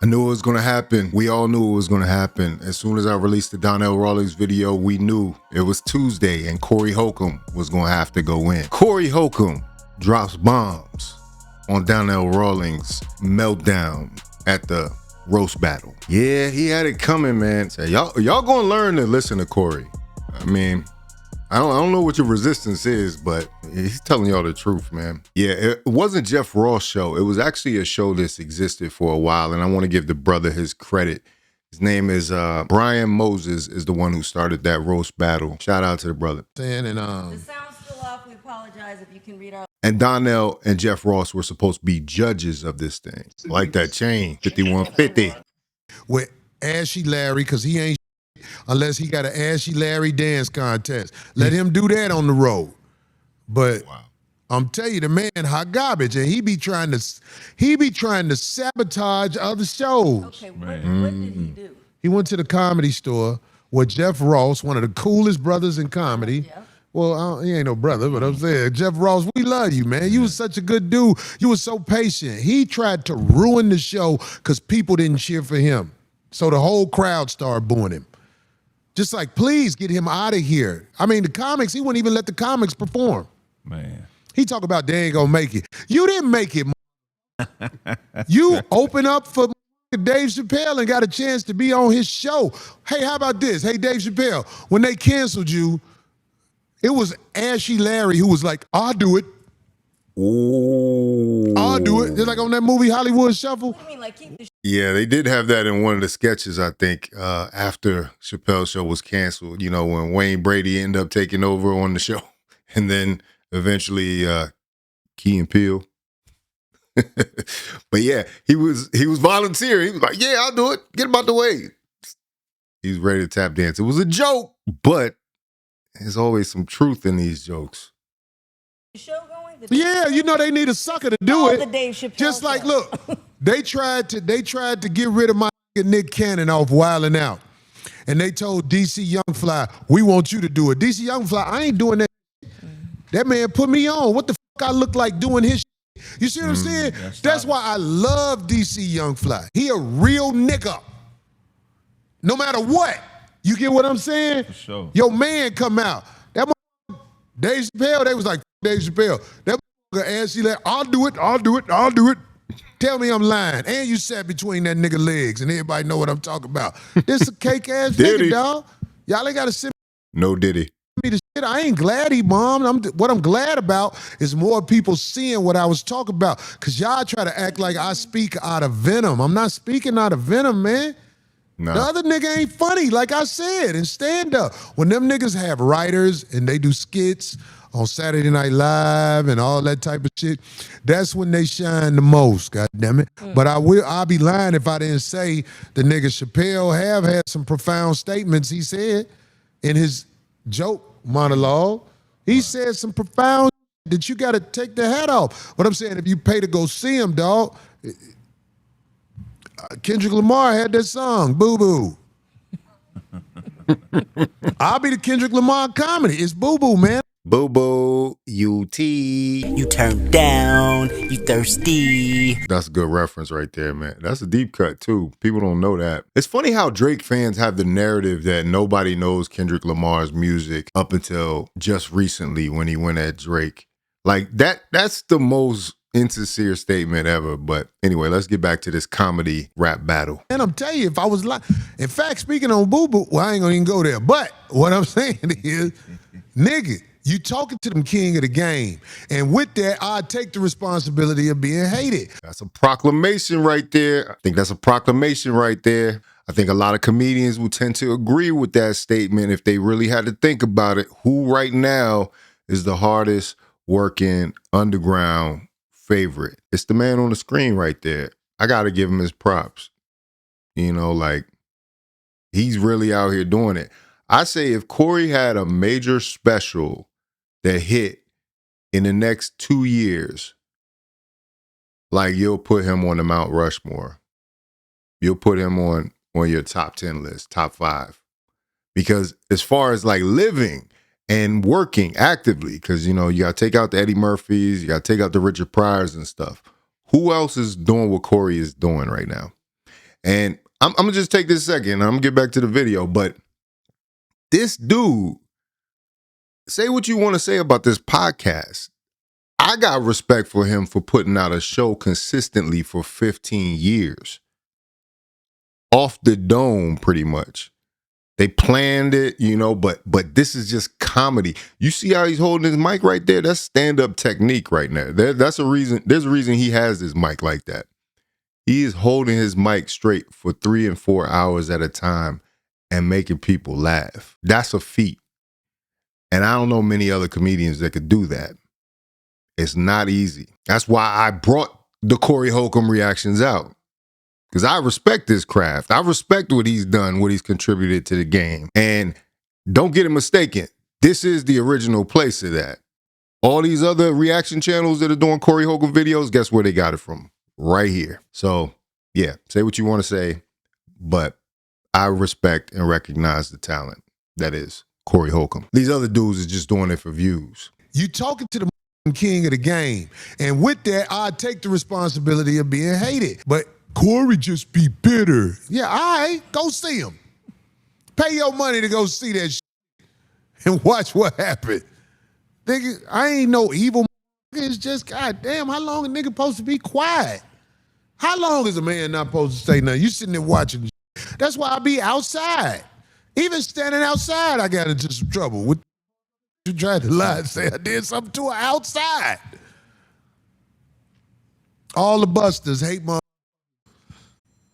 knew it was going to happen. We all knew it was going to happen. As soon as I released the Donnell Rawlings video, we knew it was Tuesday and Corey Holcomb was going to have to go in. Corey Holcomb drops bombs on Donnell Rawlings' meltdown at the roast battle. Yeah, he had it coming, man. So y'all going to learn to listen to Corey. I mean, I don't know what your resistance is, but he's telling y'all the truth, man. Yeah, it wasn't Jeff Ross' show. It was actually a show that's existed for a while, and I want to give the brother his credit. His name is Brian Moses, is the one who started that roast battle. Shout out to the brother. The sound's still off. We apologize if you can read out. And Donnell and Jeff Ross were supposed to be judges of this thing. Like that chain, 5150. With Ashy Larry, because he ain't unless he got an Ashy Larry dance contest. Let him do that on the road. But wow. I'm telling you, the man hot garbage, and he be trying to sabotage other shows. Okay, what did he do? He went to the Comedy Store with Jeff Ross, one of the coolest brothers in comedy. Yeah. Well, he ain't no brother, but I'm saying, Jeff Ross, we love you, man. You was such a good dude. You was so patient. He tried to ruin the show because people didn't cheer for him. So the whole crowd started booing him. Just like, please get him out of here. I mean, the comics, he wouldn't even let the comics perform. Man. He talk about they ain't gonna make it. You didn't make it. You open up for Dave Chappelle and got a chance to be on his show. Hey, how about this? Hey, Dave Chappelle, when they canceled you, it was Ashy Larry who was like, I'll do it. Ooh. I'll do it. Just like on that movie Hollywood Shuffle. What do you mean, like keep the Yeah, they did have that in one of the sketches, I think, after Chappelle's show was canceled, you know, when Wayne Brady ended up taking over on the show. And then eventually Key and Peele. But yeah, he was volunteering. He was like, yeah, I'll do it. Get him out the way. He's ready to tap dance. It was a joke, but there's always some truth in these jokes. show going? Yeah, you know they need a sucker to do it. The Dave Chappelle Just like, show. look, they tried to get rid of my Nick Cannon off Wildin' Out. And they told DC Young Fly, we want you to do it. DC Young Fly, I ain't doing that. That man put me on. What the fuck I look like doing his shit? You see what I'm saying? That's why I love DC Young Fly. He a real nigga. No matter what. You get what I'm saying? For sure. Your man come out. That Dave Chappelle, they was like, Dave Chappelle. That Ashy like, I'll do it. Tell me I'm lying. And you sat between that nigga legs and everybody know what I'm talking about. This a cake ass nigga, dog. Y'all ain't gotta send No Diddy. me the shit. I ain't glad he bombed. What I'm glad about is more people seeing what I was talking about. Cause y'all try to act like I speak out of venom. I'm not speaking out of venom, man. Nah. The other nigga ain't funny, like I said, in stand-up. When them niggas have writers and they do skits on Saturday Night Live and all that type of shit, that's when they shine the most, goddammit. But I'll be lying if I didn't say the nigga Chappelle have had some profound statements he said in his joke monologue. He said some profound that you gotta take the hat off. But I'm saying, if you pay to go see him, dog, Kendrick Lamar had that song, Boo Boo. I'll be the Kendrick Lamar comedy. It's Boo Boo, man. Boo Boo, UT. You turned down, you thirsty. That's a good reference right there, man. That's a deep cut, too. People don't know that. It's funny how Drake fans have the narrative that nobody knows Kendrick Lamar's music up until just recently when he went at Drake. Like, that's the most insincere statement ever. But anyway, let's get back to this comedy rap battle. And I'm telling you, if I was like, in fact, speaking on Boo Boo, well, I ain't gonna even go there. But what I'm saying is, nigga, you talking to them king of the game. And with that, I take the responsibility of being hated. That's a proclamation right there. I think that's a proclamation right there. I think a lot of comedians will tend to agree with that statement if they really had to think about it. Who right now is the hardest working underground favorite? It's the man on the screen right there. I got to give him his props. You know, like, he's really out here doing it. I say if Corey had a major special that hit in the next 2 years, like, you'll put him on the Mount Rushmore. You'll put him on your top 10 list, top 5. Because as far as like living and working actively, because, you know, you got to take out the Eddie Murphys, you got to take out the Richard Pryors and stuff. Who else is doing what Corey is doing right now? And I'm gonna just take this second. I'm gonna get back to the video, but this dude, say what you want to say about this podcast. I got respect for him for putting out a show consistently for 15 years. Off the dome, pretty much. They planned it, but this is just comedy. You see how he's holding his mic right there? That's stand-up technique right now. That's a reason. There's a reason he has this mic like that. He is holding his mic straight for 3 and 4 hours at a time and making people laugh. That's a feat. And I don't know many other comedians that could do that. It's not easy. That's why I brought the Corey Holcomb reactions out. Because I respect his craft. I respect what he's done, what he's contributed to the game. And don't get it mistaken. This is the original place of that. All these other reaction channels that are doing Corey Holcomb videos, guess where they got it from? Right here. So, yeah, say what you want to say. But I respect and recognize the talent that is Corey Holcomb. These other dudes is just doing it for views. You talking to the king of the game. And with that, I take the responsibility of being hated. But Corey just be bitter. Yeah, all right, go see him. Pay your money to go see that shit and watch what happened. Nigga, I ain't no evil. It's just, goddamn, how long a nigga supposed to be quiet? How long is a man not supposed to say nothing? You sitting there watching. That's why I be outside. Even standing outside, I got into some trouble. With you tried to lie and say I did something to her outside. All the busters hate my.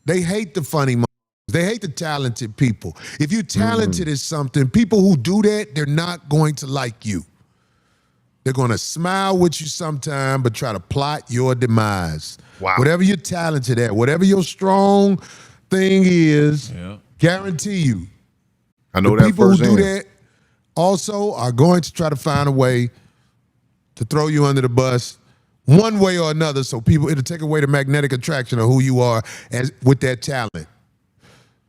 They hate the funny motherfuckers. They hate the talented people. If you're talented at something, people who do that, they're not going to like you. They're going to smile with you sometime, but try to plot your demise. Wow. Whatever you're talented at, whatever your strong thing is, guarantee you. I know the that people who firsthand. do that also are going to try to find a way to throw you under the bus one way or another, so it'll take away the magnetic attraction of who you are with that talent.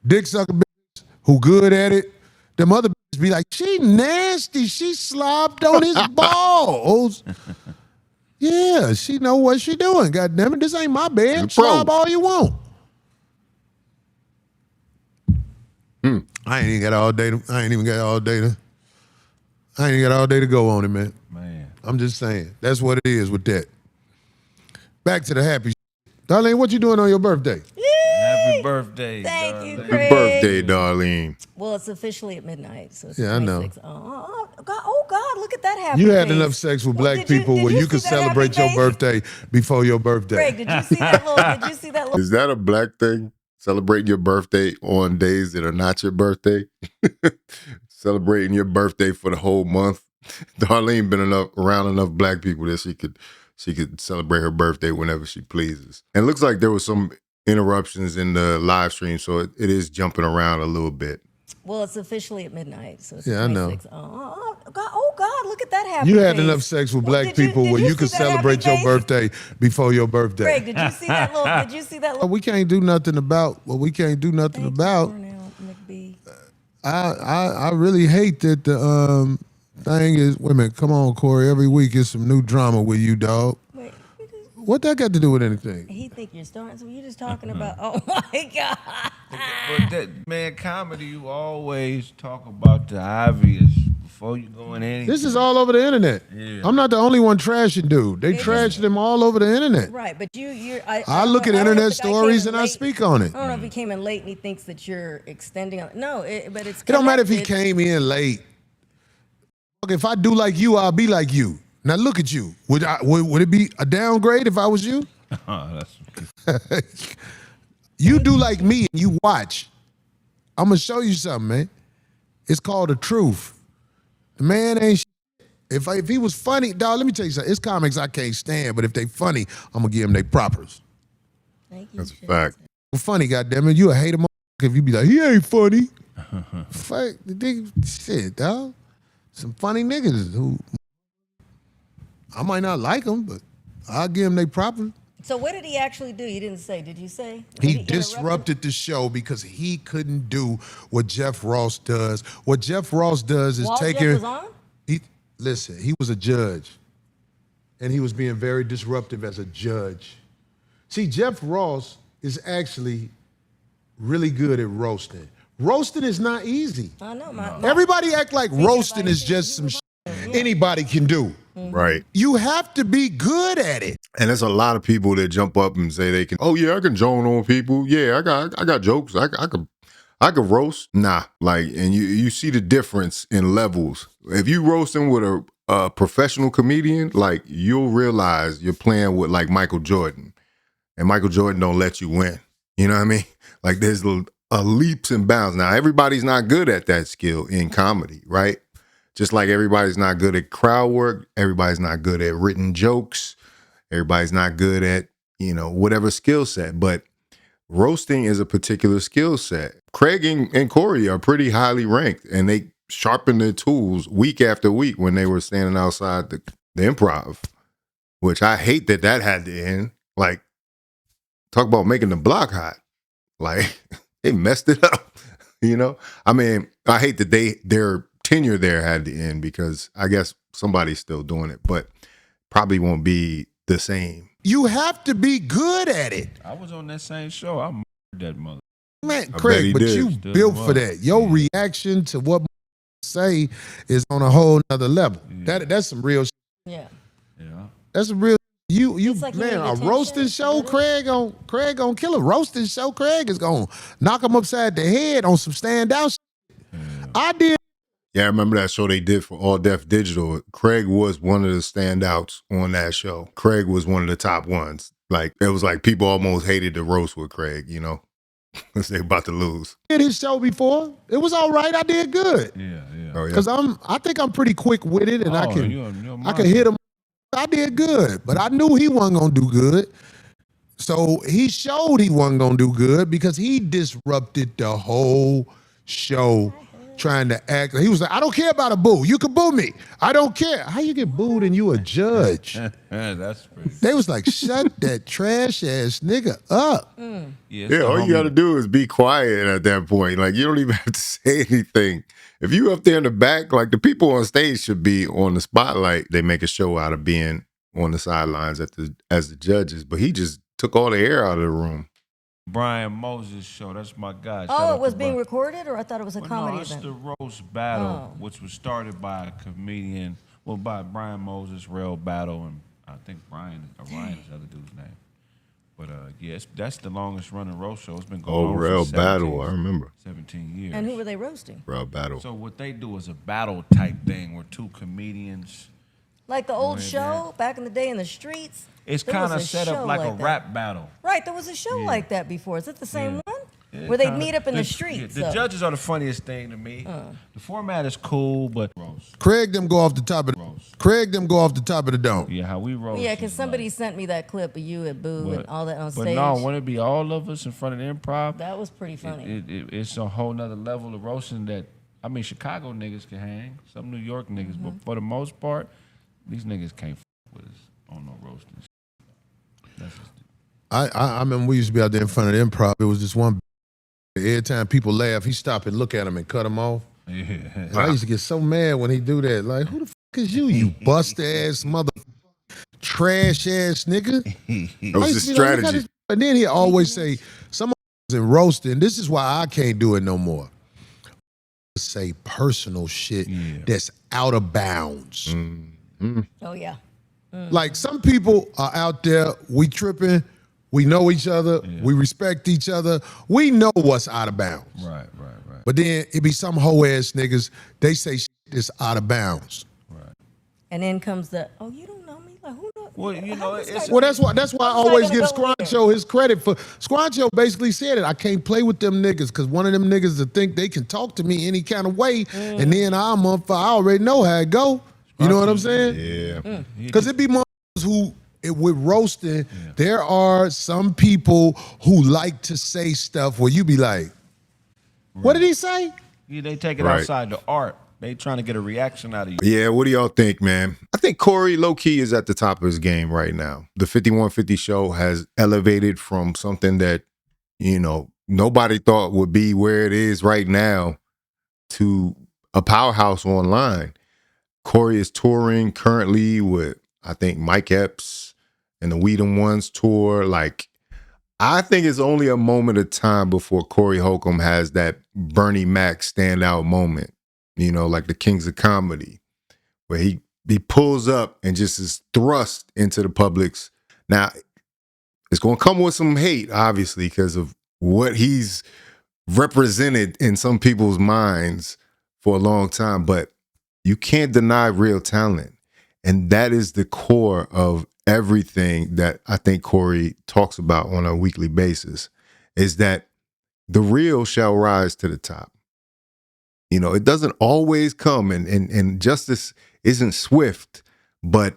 Dick sucker bitches who good at it, them other bitches be like, she nasty, she slobbed on his balls. Yeah, she know what she doing. God damn it, this ain't my bed. Slob all you want. I ain't even got all day to go on it, man. I'm just saying. That's what it is with that. Back to the happy shit. Darlene, what you doing on your birthday? Happy birthday, Thank darling. you, Happy Craig. birthday, Darlene. Well, it's officially at midnight, so it's Yeah, I know. 26. Oh, God, look at that happy You had face. enough sex with black Did you- people did where you you see could that happy celebrate your face? birthday before your birthday. Craig, did you see that little? Is that a black thing? Celebrating your birthday on days that are not your birthday? Celebrating your birthday for the whole month? Darlene been around enough black people that she could celebrate her birthday whenever she pleases. And it looks like there was some interruptions in the live stream, so it is jumping around a little bit. Well, it's officially at midnight, so it's Yeah, I know. 26. Oh, God, look at that happy You face. had enough sex with black Did you- people did where you you could see that happy celebrate your face? birthday before your birthday. Craig, did you see that little? We can't do nothing about what we can't do nothing Thank about. you, Cornell McBee. I really hate that the thing is, wait a minute, come on, Corey. Every week is some new drama with you, dog. Wait, What that got to do with anything? he think you're starting, so you're just talking about, oh my God. But that, man, comedy, you always talk about the obvious before you go in anything. This is all over the internet. Yeah. I'm not the only one trashing dude. They trash them all over the internet. Right, but I look at internet stories and I speak on it. I don't know if he came in late and he thinks that you're extending on. No, but it's. It don't matter if he connected. came in late. If I do like you, I'll be like you. Now look at you. Would it be a downgrade if I was you? You do like me and you watch. I'm gonna show you something, man. It's called the truth. The man ain't shit. If he was funny, dog, let me tell you something. It's comics I can't stand, but if they funny, I'm gonna give them their propers. Thank you, That's a Shit. fact. Funny, goddammit. You a hater motherfucker if you be like, he ain't funny. Fuck the nigga, shit, dog. Some funny niggas who I might not like them, but I'll give them their propers. So what did he actually do? You didn't say. Did you say? He Did interrupt disrupted the show because he couldn't do what Jeff Ross does. What Jeff Ross does is While take Jeff was on? Listen, he was a judge. And he was being very disruptive as a judge. See, Jeff Ross is actually really good at roasting. Roasting is not easy. I know. Everybody act like roasting is just some shit anybody can do. Right. You have to be good at it. And there's a lot of people that jump up and say they can, oh yeah, I can joan on people. Yeah, I got jokes. I could roast. Nah. Like, and you see the difference in levels. If you roasting with a professional comedian, like you'll realize you're playing with like Michael Jordan. And Michael Jordan don't let you win. You know what I mean? Like there's leaps and bounds. Now, everybody's not good at that skill in comedy, right? Just like everybody's not good at crowd work. Everybody's not good at written jokes. Everybody's not good at, whatever skill set. But roasting is a particular skill set. Craig and Corey are pretty highly ranked, and they sharpened their tools week after week when they were standing outside the improv, which I hate that had to end. Like, talk about making the block hot. Like, they messed it up, I mean, I hate that their tenure there had to end because I guess somebody's still doing it, but probably won't be the same. You have to be good at it. I was on that same show. I murdered that mother. Man, Craig, but you built for that. Your reaction to what say is on a whole nother level. Yeah. That's some real shit. Yeah. That's some real you like man, you need a attention, roasting show, Craig gonna kill a roasting show. Craig is gonna knock him upside the head on some standout shit. I did. Yeah, I remember that show they did for All Def Digital. Craig was one of the standouts on that show. Craig was one of the top ones. Like, it was like people almost hated the roast with Craig, because they about to lose. Did his show before. It was all right. I did good. Yeah. Oh, yeah. Because I think I'm pretty quick with it, and I can hit him. I did good, but I knew he wasn't gonna do good. So he showed he wasn't gonna do good because he disrupted the whole show trying to act. He was like, I don't care about a boo. You can boo me. I don't care. How you get booed and you a judge? That's pretty. They was like, shut that trash ass nigga up. Yeah, all you got to do is be quiet at that point. Like, you don't even have to say anything. If you up there in the back, like the people on stage should be on the spotlight. They make a show out of being on the sidelines as the judges, but he just took all the air out of the room. Brian Moses show. That's my guy. Oh, it was being recorded, or I thought it was a comedy it's event? the roast battle, which was started by a comedian, by Brian Moses, Rail Battle, and I think Ryan is the other dude's name. But that's the longest running roast show. It's been going on Rail for Battle, I remember. 17 years. And who were they roasting? Rail Battle. So what they do is a battle type thing where two comedians. Like the old show back in the day in the streets? It's There kind of was a set up show like a that. rap battle. Right, there was a show like that before. Is it the same one? Yeah, Where they'd kinda. meet up in the streets. The judges are the funniest thing to me. The format is cool, but roast. Craig them go off the top of the dome. Yeah, how we roast. Yeah, because is somebody like, sent me that clip of you at Boo and all that on but stage. no, when it be all of us in front of the improv, That was pretty funny. it's a whole nother level of roasting that, I mean, Chicago niggas can hang, some New York niggas, but for the most part, these niggas can't with us on no roasting. That's just I remember we used to be out there in front of the improv. It was this one. Every time people laugh, he stop and look at him and cut him off. yeah. And I used to get so mad when he do that. Like, who the fuck is you, you bust ass mother trash ass nigga? That was his strategy. And then he always say, some in roasting, this is why I can't do it no more. Say personal shit that's out of bounds. Oh, yeah. Like some people are out there, we tripping, we know each other, we respect each other, we know what's out of bounds. Right. But then it be some hoe ass niggas, they say shit that's out of bounds. Right. And then comes the, oh, you don't know me? Like, who knows? Well, you know, it's Well, that's why I How's that always gonna give go in Scroncho his credit for. Scroncho basically said it. I can't play with them niggas because one of them niggas that think they can talk to me any kind of way, and then I already know how it go. You know what I'm saying? Yeah. Because it be motherfuckers who, with roasting, there are some people who like to say stuff where you be like, what did he say? Yeah, they take it Right. outside the art. They trying to get a reaction out of you. Yeah, what do y'all think, man? I think Corey low-key is at the top of his game right now. The 5150 show has elevated from something that, nobody thought would be where it is right now to a powerhouse online. Corey is touring currently with, I think, Mike Epps and the We Them Ones tour. Like, I think it's only a moment of time before Corey Holcomb has that Bernie Mac standout moment, like the Kings of Comedy, where he pulls up and just is thrust into the public's. Now, it's going to come with some hate, obviously, because of what he's represented in some people's minds for a long time, but you can't deny real talent. And that is the core of everything that I think Corey talks about on a weekly basis, is that the real shall rise to the top. It doesn't always come, and justice isn't swift, but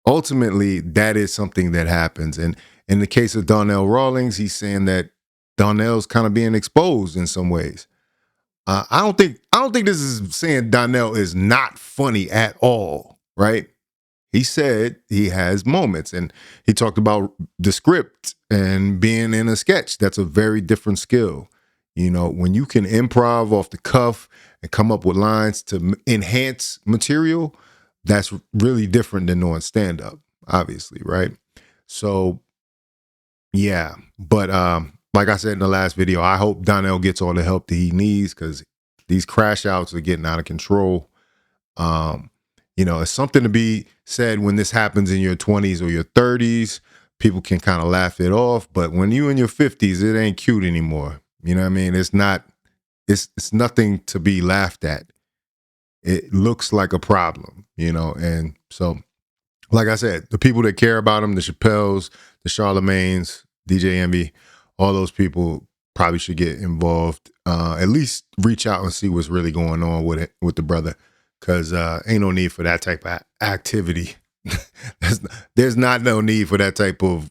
ultimately that is something that happens. And in the case of Donnell Rawlings, he's saying that Donnell's kind of being exposed in some ways. I don't think this is saying Donnell is not funny at all, right? He said he has moments, and he talked about the script and being in a sketch. That's a very different skill. When you can improv off the cuff and come up with lines to enhance material, that's really different than doing stand-up, obviously, right? So, yeah. But like I said in the last video, I hope Donnell gets all the help that he needs, because these crash outs are getting out of control. It's something to be said when this happens in your 20s or your 30s. People can kind of laugh it off, but when you in your 50s, it ain't cute anymore. You know what I mean? It's nothing to be laughed at. It looks like a problem, and so, like I said, the people that care about him, the Chappelles, the Charlemagnes, DJ Envy, all those people probably should get involved. At least reach out and see what's really going on with the brother, because ain't no need for that type of activity. There's not no need for that type of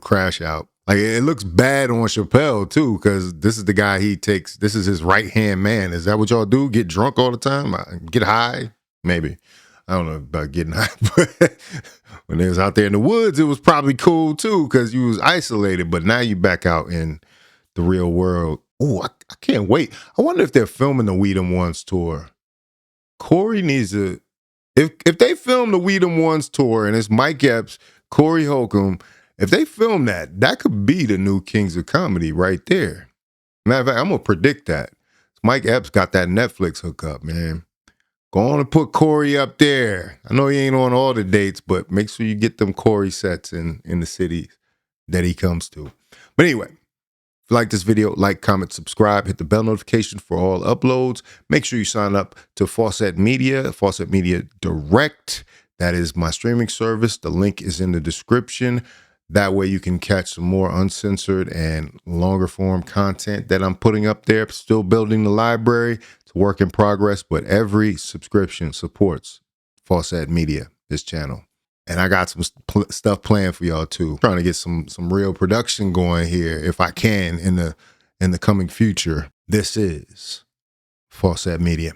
crash out. Like, it looks bad on Chappelle too, because this is the guy this is his right hand man. Is that what y'all do? Get drunk all the time? Get high? Maybe. I don't know about getting high, but when they was out there in the woods, it was probably cool too, because you was isolated. But now you back out in the real world. Oh, I can't wait. I wonder if they're filming the We Them Ones tour. Corey needs to, if they film the We Them Ones tour and it's Mike Epps, Corey Holcomb, if they film that could be the new Kings of Comedy right there. Matter of fact, I'm gonna predict that. Mike Epps got that Netflix hookup, man. Go on and put Corey up there. I know he ain't on all the dates, but make sure you get them Corey sets in the cities that he comes to. But anyway, if you like this video, like, comment, subscribe, hit the bell notification for all uploads. Make sure you sign up to Faucette Media Direct. That is my streaming service. The link is in the description. That way you can catch some more uncensored and longer form content that I'm putting up there. Still building the library. It's a work in progress, but every subscription supports Faucette Media, this channel. And I got some stuff planned for y'all too. Trying to get some real production going here, if I can, in the coming future. This is Faucette Media.